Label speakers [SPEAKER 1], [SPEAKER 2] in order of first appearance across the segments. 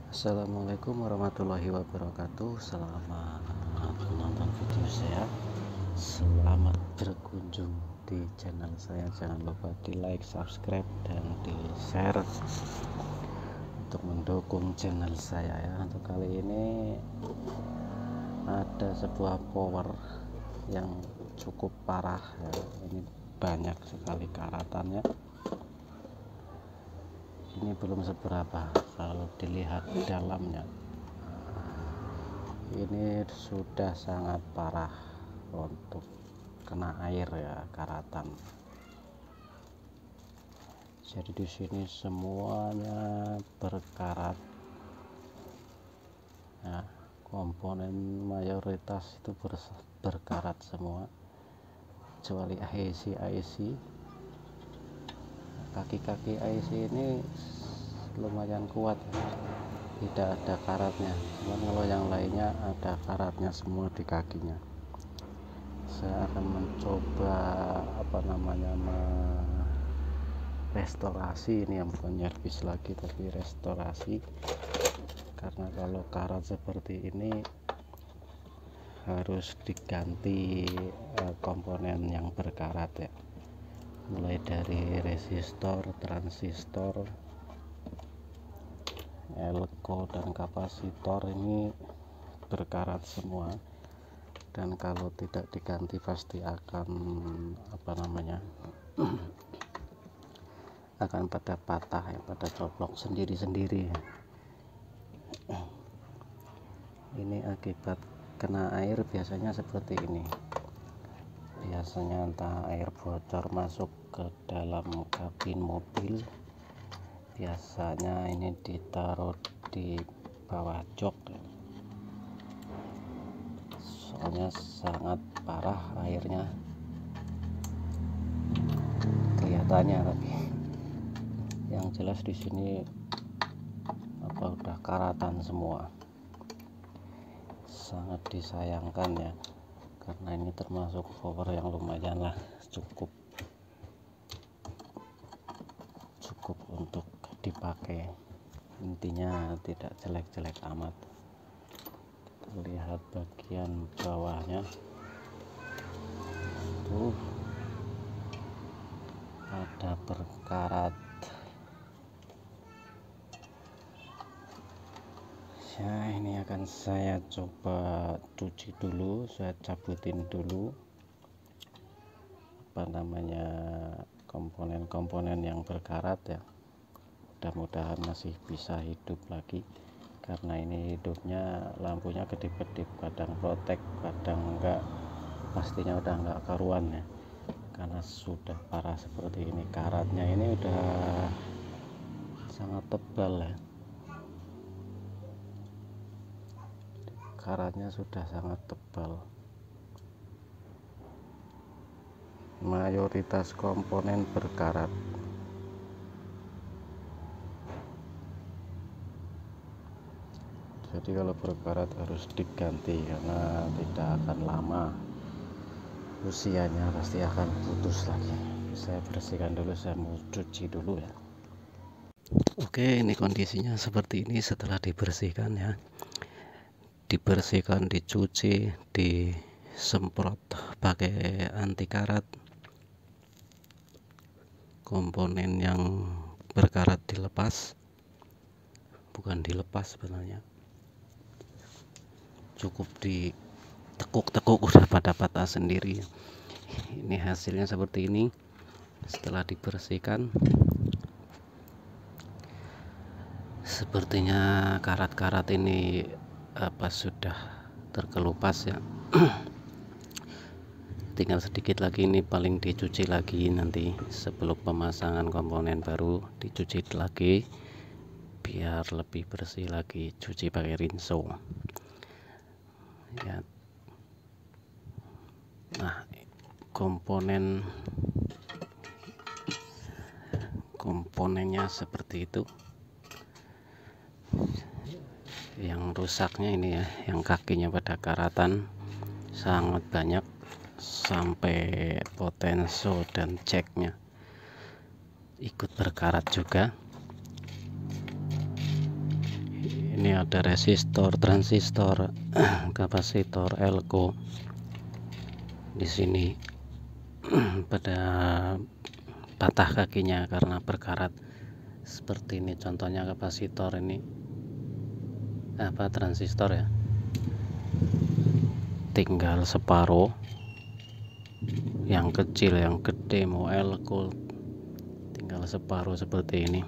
[SPEAKER 1] Assalamualaikum warahmatullahi wabarakatuh. Selamat menonton video saya. Selamat berkunjung di channel saya. Jangan lupa di like, subscribe, dan di share untuk mendukung channel saya ya. Untuk kali ini ada sebuah power yang cukup parah ya. Ini banyak sekali karatannya. Ini belum seberapa kalau dilihat dalamnya. Ini sudah sangat parah untuk kena air ya, karatan. Jadi di sini semuanya berkarat ya, komponen mayoritas itu berkarat semua kecuali IC. Kaki-kaki IC ini lumayan kuat ya. Tidak ada karatnya, cuman kalau yang lainnya ada karatnya semua di kakinya. Saya akan mencoba restorasi ini, yang bukan nyervis lagi tapi restorasi, karena kalau karat seperti ini harus diganti komponen yang berkarat ya, mulai dari resistor, transistor, elko, dan kapasitor ini berkarat semua, dan kalau tidak diganti pasti akan akan pada patah ya, pada coplok sendiri-sendiri. Ini akibat kena air biasanya seperti ini. Biasanya entah air bocor masuk ke dalam kabin mobil, biasanya ini ditaruh di bawah jok ya. Soalnya sangat parah airnya kelihatannya, tapi yang jelas di sini udah karatan semua. Sangat disayangkan ya, karena ini termasuk power yang lumayan lah, cukup untuk dipakai. Intinya tidak jelek-jelek amat. Kita lihat bagian bawahnya tuh ada berkarat ya. Ini akan saya coba cuci dulu, saya cabutin dulu komponen-komponen yang berkarat ya. Mudah-mudahan masih bisa hidup lagi, karena ini hidupnya lampunya kedip-kedip, kadang protek kadang enggak, pastinya udah enggak karuan ya, karena sudah parah seperti ini. Karatnya ini udah sangat tebal ya, karatnya sudah sangat tebal. Mayoritas komponen berkarat. Jadi kalau berkarat harus diganti, karena tidak akan lama usianya, pasti akan putus lagi. Saya bersihkan dulu, saya mau cuci dulu ya. Oke, ini kondisinya seperti ini setelah dibersihkan ya. Dibersihkan, dicuci, disemprot pakai anti karat. Komponen yang berkarat dilepas, bukan dilepas sebenarnya, cukup ditekuk-tekuk udah pada patah sendiri. Ini hasilnya seperti ini setelah dibersihkan. Sepertinya karat-karat ini sudah terkelupas ya. Tinggal sedikit lagi, ini paling dicuci lagi nanti sebelum pemasangan komponen baru, dicuci lagi biar lebih bersih lagi, cuci pakai rinso ya. Nah, komponennya seperti itu. Yang rusaknya ini ya, yang kakinya pada karatan sangat banyak, sampai potenso dan ceknya ikut berkarat juga. ini ada resistor, transistor, kapasitor, elko di sini. Pada patah kakinya karena berkarat seperti ini. Contohnya kapasitor ini transistor ya, tinggal separuh, yang kecil yang gede mau elko tinggal separuh seperti ini.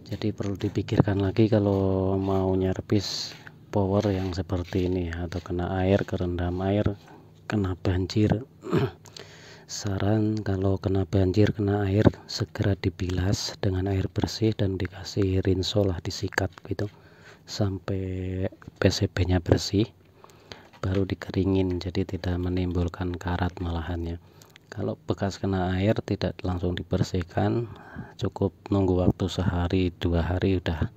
[SPEAKER 1] Jadi perlu dipikirkan lagi kalau mau nyervis power yang seperti ini, atau kena air, kerendam air, kena banjir. Saran kalau kena banjir, kena air, segera dibilas dengan air bersih dan dikasih rinso lah, disikat gitu sampai PCB nya bersih, baru dikeringin, jadi tidak menimbulkan karat malahannya. Kalau bekas kena air tidak langsung dibersihkan, cukup nunggu waktu sehari 2 hari udah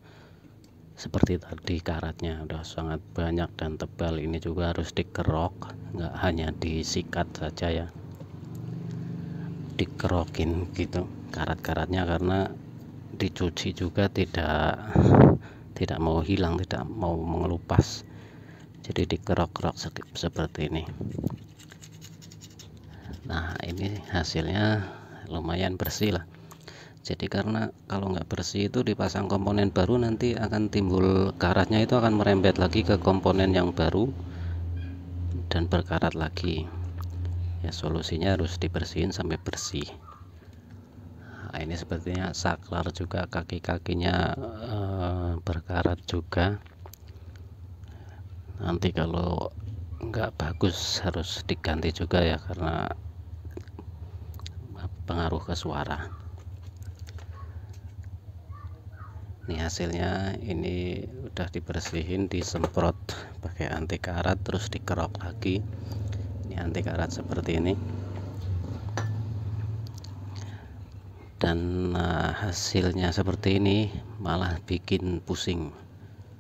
[SPEAKER 1] seperti tadi, karatnya udah sangat banyak dan tebal. Ini juga harus dikerok, nggak hanya disikat saja ya, dikerokin gitu karat-karatnya, karena dicuci juga tidak mau hilang, tidak mau mengelupas, jadi dikerok-kerok seperti ini. Nah, ini hasilnya lumayan bersih lah. Jadi karena kalau nggak bersih itu dipasang komponen baru, nanti akan timbul karatnya, itu akan merembet lagi ke komponen yang baru dan berkarat lagi ya. Solusinya harus dibersihin sampai bersih. Nah, ini sepertinya saklar juga, kaki-kakinya berkarat juga. Nanti kalau nggak bagus harus diganti juga ya, karena pengaruh ke suara. Ini hasilnya, ini udah dibersihin, disemprot pakai anti karat, terus dikerok lagi. Ini anti karat seperti ini. Dan hasilnya seperti ini, malah bikin pusing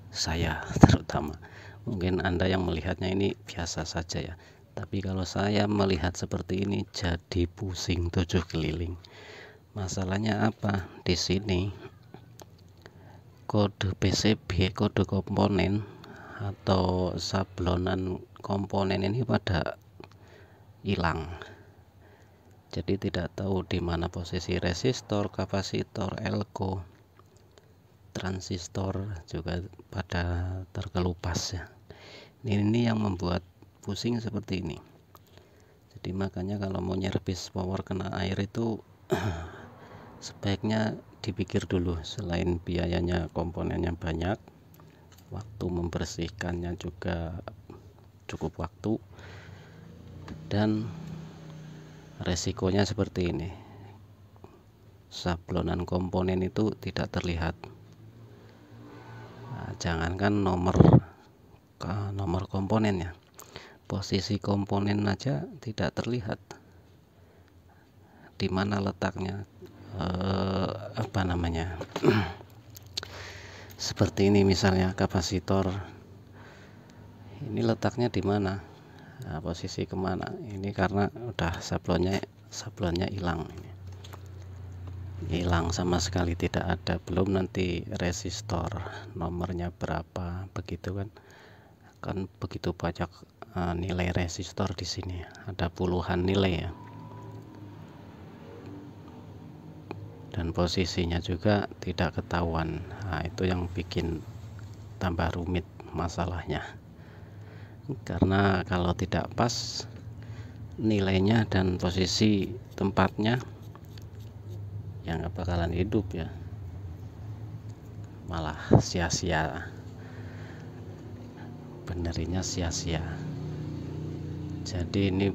[SPEAKER 1] saya terutama. Mungkin Anda yang melihatnya ini biasa saja ya, tapi kalau saya melihat seperti ini jadi pusing 7 keliling. Masalahnya apa? Di sini kode PCB, kode komponen atau sablonan komponen ini pada hilang. Jadi tidak tahu di mana posisi resistor, kapasitor, elko, transistor juga pada terkelupas ya. Ini yang membuat pusing seperti ini. Jadi makanya kalau mau nyervis power kena air itu sebaiknya dipikir dulu. Selain biayanya, komponennya banyak, waktu membersihkannya juga cukup waktu, dan resikonya seperti ini. Sablonan komponen itu tidak terlihat. Nah, jangankan nomor komponennya, posisi komponen aja tidak terlihat di mana letaknya. Seperti ini misalnya kapasitor, ini letaknya di mana, posisi kemana, ini karena udah sablonnya hilang sama sekali, tidak ada. Belum nanti resistor nomornya berapa, begitu kan begitu banyak nilai resistor di sini, ada puluhan nilai ya, dan posisinya juga tidak ketahuan. Nah, itu yang bikin tambah rumit masalahnya, karena kalau tidak pas nilainya dan posisi tempatnya yang nggak bakalan hidup ya, malah sia-sia, benerinya sia-sia. Jadi ini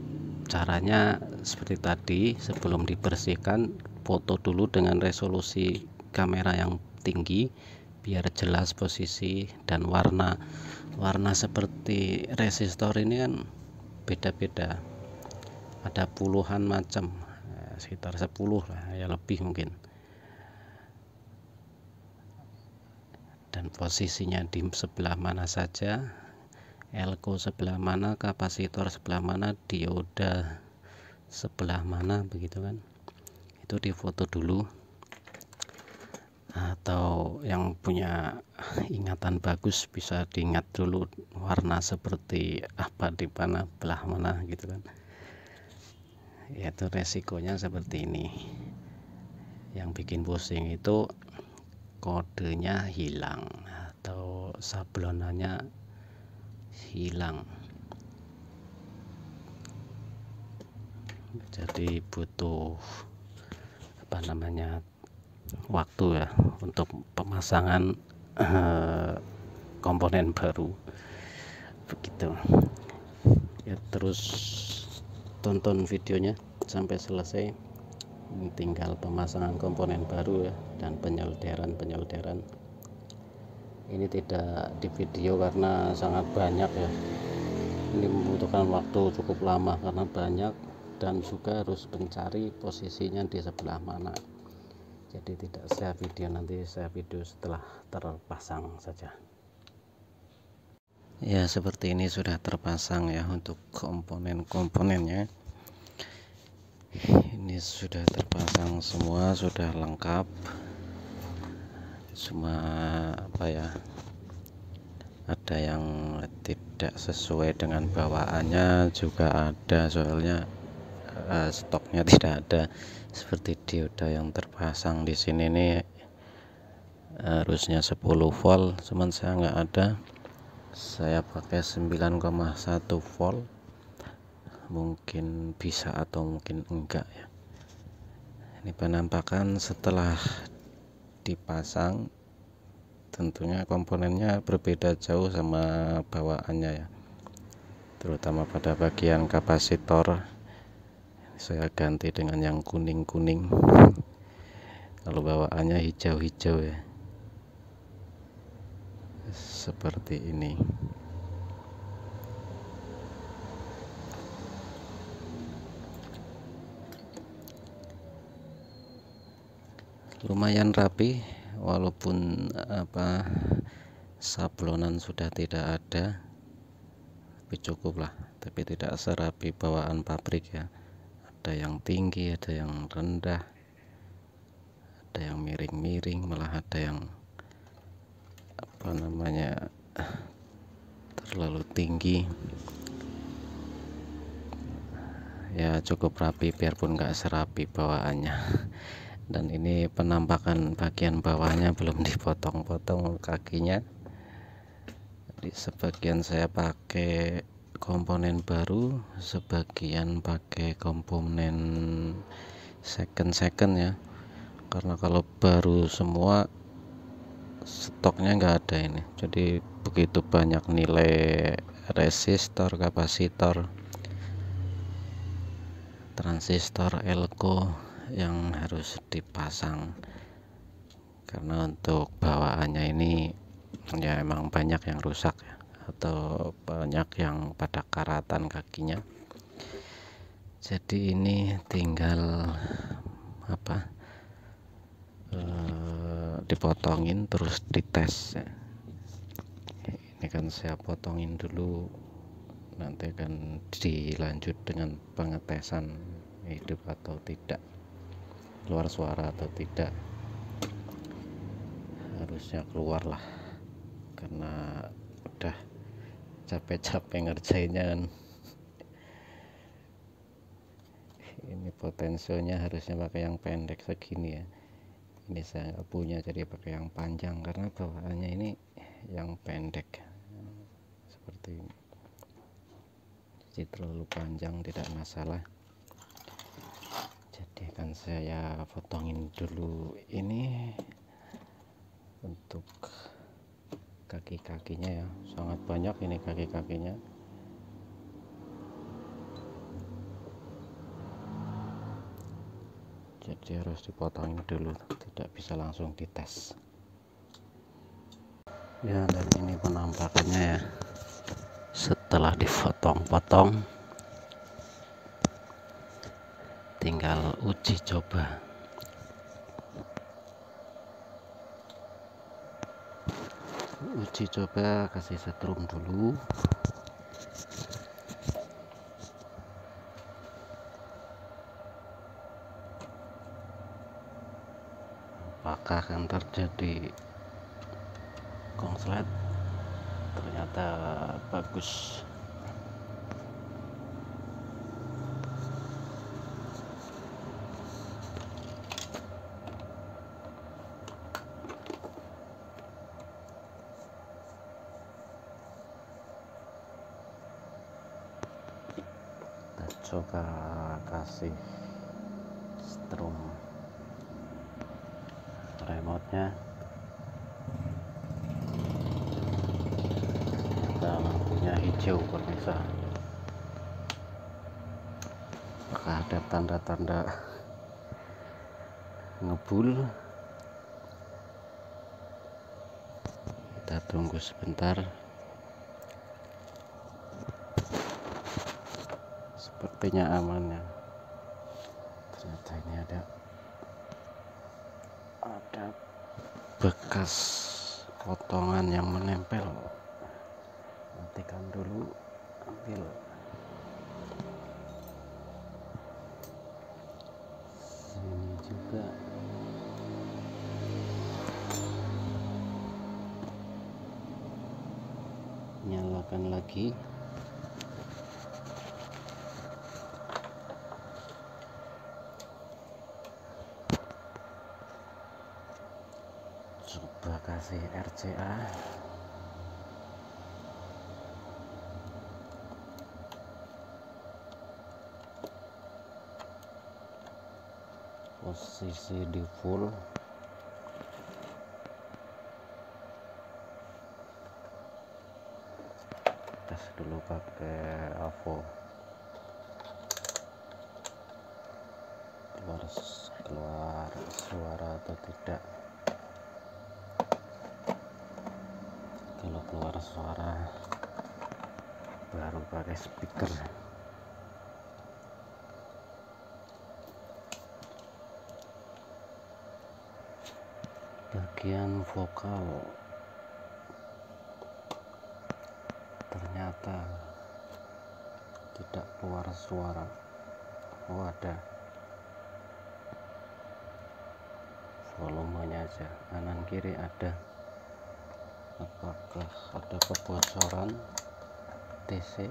[SPEAKER 1] caranya seperti tadi, sebelum dibersihkan foto dulu dengan resolusi kamera yang tinggi biar jelas posisi dan warna seperti resistor ini kan beda-beda, ada puluhan macam, sekitar 10 lah ya, lebih mungkin. Dan posisinya di sebelah mana saja, elko sebelah mana, kapasitor sebelah mana, dioda sebelah mana, begitu kan. Itu difoto dulu atau yang punya ingatan bagus bisa diingat dulu warna seperti apa di mana belah mana gitu kan. Yaitu resikonya seperti ini. Yang bikin pusing itu kodenya hilang atau sablonannya hilang, jadi butuh waktu ya untuk pemasangan komponen baru begitu ya. Terus tonton videonya sampai selesai. Ini tinggal pemasangan komponen baru ya, dan penyelderan. Ini tidak di video karena sangat banyak ya, ini membutuhkan waktu cukup lama karena banyak, dan juga harus mencari posisinya di sebelah mana. Jadi tidak saya video, nanti saya video setelah terpasang saja. Ya, seperti ini sudah terpasang ya untuk komponen-komponennya. Ini sudah terpasang semua, sudah lengkap. Cuma ada yang tidak sesuai dengan bawaannya juga ada, soalnya stoknya tidak ada. Seperti dioda yang terpasang di sini nih harusnya 10 volt, cuman saya nggak ada, saya pakai 9,1 volt. Mungkin bisa atau mungkin enggak ya. Ini penampakan setelah dipasang, tentunya komponennya berbeda jauh sama bawaannya ya, terutama pada bagian kapasitor. Saya ganti dengan yang kuning-kuning, kalau bawaannya hijau-hijau ya, seperti ini. Lumayan rapi, walaupun sablonan sudah tidak ada, tapi cukup lah, tapi tidak serapi bawaan pabrik ya. Ada yang tinggi, ada yang rendah, ada yang miring-miring, malah ada yang terlalu tinggi. Ya cukup rapi, biarpun nggak serapi bawaannya. Dan ini penampakan bagian bawahnya belum dipotong-potong kakinya. Jadi sebagian saya pakai komponen baru, sebagian pakai komponen second ya, karena kalau baru semua stoknya nggak ada ini. Jadi begitu banyak nilai resistor, kapasitor, transistor, elko yang harus dipasang, karena untuk bawaannya ini ya emang banyak yang rusak ya, atau banyak yang pada karatan kakinya. Jadi ini tinggal dipotongin terus dites ya. Ini kan saya potongin dulu, nanti akan dilanjut dengan pengetesan hidup atau tidak, keluar suara atau tidak. Harusnya keluar lah, karena udah capek-capek ngerjainnya kan. Ini potensionya harusnya pakai yang pendek segini ya, ini saya nggak punya, jadi pakai yang panjang karena bawaannya ini yang pendek seperti ini. Jadi terlalu panjang tidak masalah. Jadi akan saya potongin dulu ini untuk kaki-kakinya ya, sangat banyak ini kaki-kakinya. Jadi harus dipotongin dulu, tidak bisa langsung dites ya. Dan ini penampakannya ya setelah dipotong-potong, tinggal uji coba. Kasih setrum dulu. Apakah apakah akan terjadi konslet? Ternyata bagus. Kita coba kasih strum remote-nya. Kita lampunya hijau pemirsa. Apakah ada tanda-tanda ngebul? Kita tunggu sebentar. Sepertinya aman ya. Ternyata ini ada bekas potongan yang menempel. Matikan dulu, ambil. Sini juga. Nyalakan lagi. Coba kasih RCA. Posisi di full. Tes dulu pakai AVO. Keluar suara atau tidak. Kalau keluar suara baru pakai speaker. Bagian vokal ternyata tidak keluar suara. Oh, ada. Volumenya aja, kanan kiri ada. Apakah ada kebocoran TC?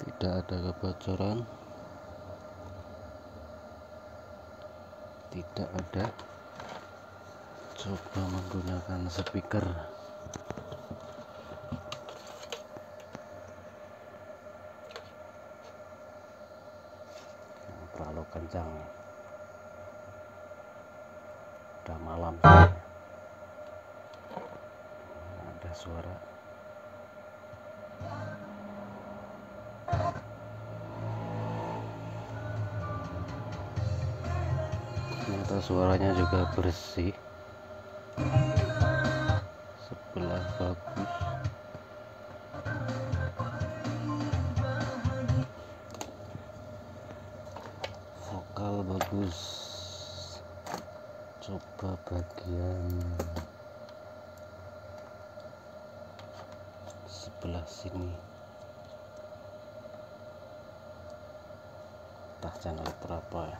[SPEAKER 1] Tidak ada kebocoran. Tidak ada. Coba menggunakan speaker. Yang terlalu kencang. Udah malam. Ada suara. Ternyata suaranya juga bersih. Sebelah bagus. Vokal bagus. Coba bagian sebelah sini. Entah channel berapa ya.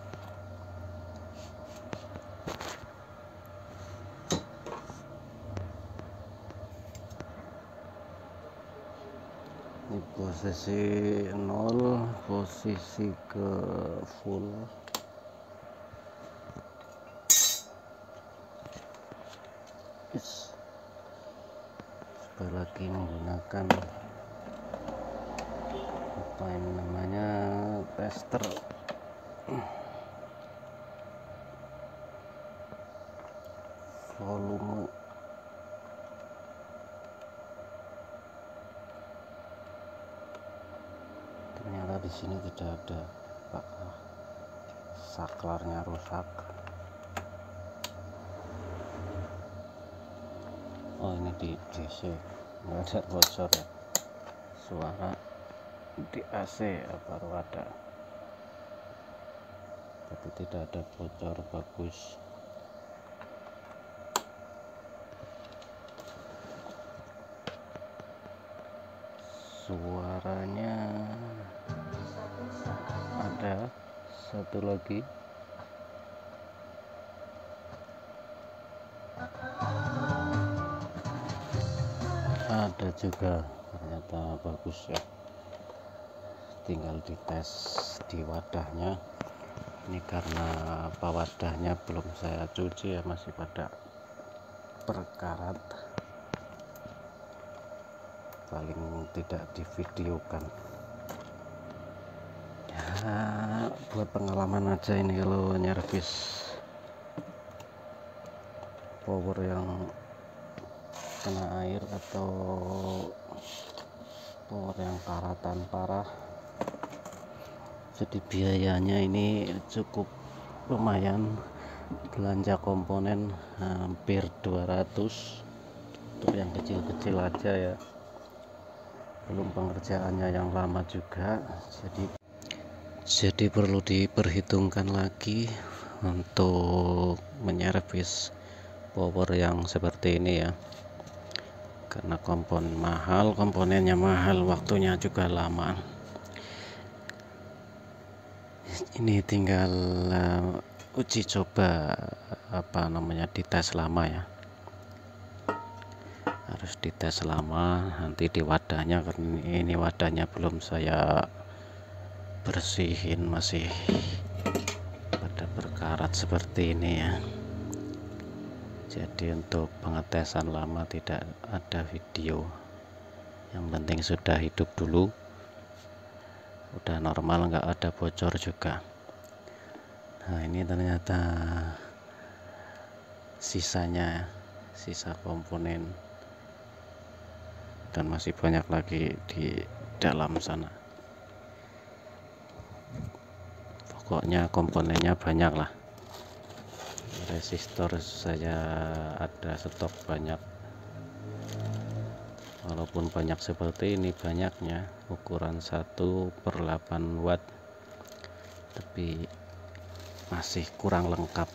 [SPEAKER 1] Ini posisi 0, posisi ke full. Coba lagi menggunakan apa ini namanya, tester. Volume. Ternyata di sini tidak ada, Pak. Saklarnya rusak. Oh, ini di DC nggak ada bocor ya. Suara di AC baru ada, tapi tidak ada bocor. Bagus. Suaranya ada satu lagi. ada juga, ternyata bagus ya. Tinggal dites di wadahnya. Ini karena wadahnya belum saya cuci ya, masih pada berkarat, paling tidak divideokan ya, buat pengalaman aja ini kalau nyervis power yang kena air atau power yang karatan parah. Jadi biayanya ini cukup lumayan, belanja komponen hampir 200 untuk yang kecil-kecil aja ya, belum pengerjaannya yang lama juga. Jadi perlu diperhitungkan lagi untuk menyervis power yang seperti ini ya, karena komponennya mahal, waktunya juga lama. Ini tinggal uji coba dites lama ya, harus dites lama. Nanti di wadahnya, ini wadahnya belum saya bersihin, masih pada berkarat seperti ini ya. Jadi untuk pengetesan lama tidak ada video, yang penting sudah hidup dulu, udah normal, nggak ada bocor juga. Nah ini ternyata sisanya, sisa komponen, dan masih banyak lagi di dalam sana. Pokoknya komponennya banyak lah. Resistor saya ada stok banyak, walaupun banyak seperti ini banyaknya, ukuran 1/8 watt, tapi masih kurang lengkap.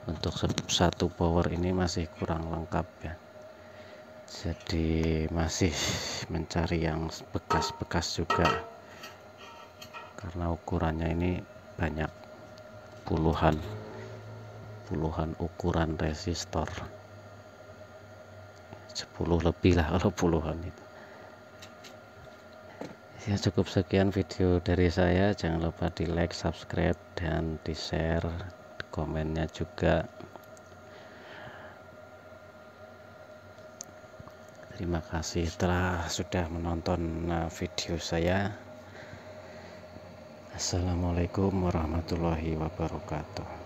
[SPEAKER 1] Untuk satu power ini masih kurang lengkap ya, jadi masih mencari yang bekas-bekas juga, karena ukurannya ini banyak, puluhan ukuran resistor, 10 lebih lah kalau puluhan itu ya. Cukup sekian video dari saya, jangan lupa di like, subscribe, dan di share, komennya juga. Terima kasih telah sudah menonton video saya. Assalamualaikum warahmatullahi wabarakatuh.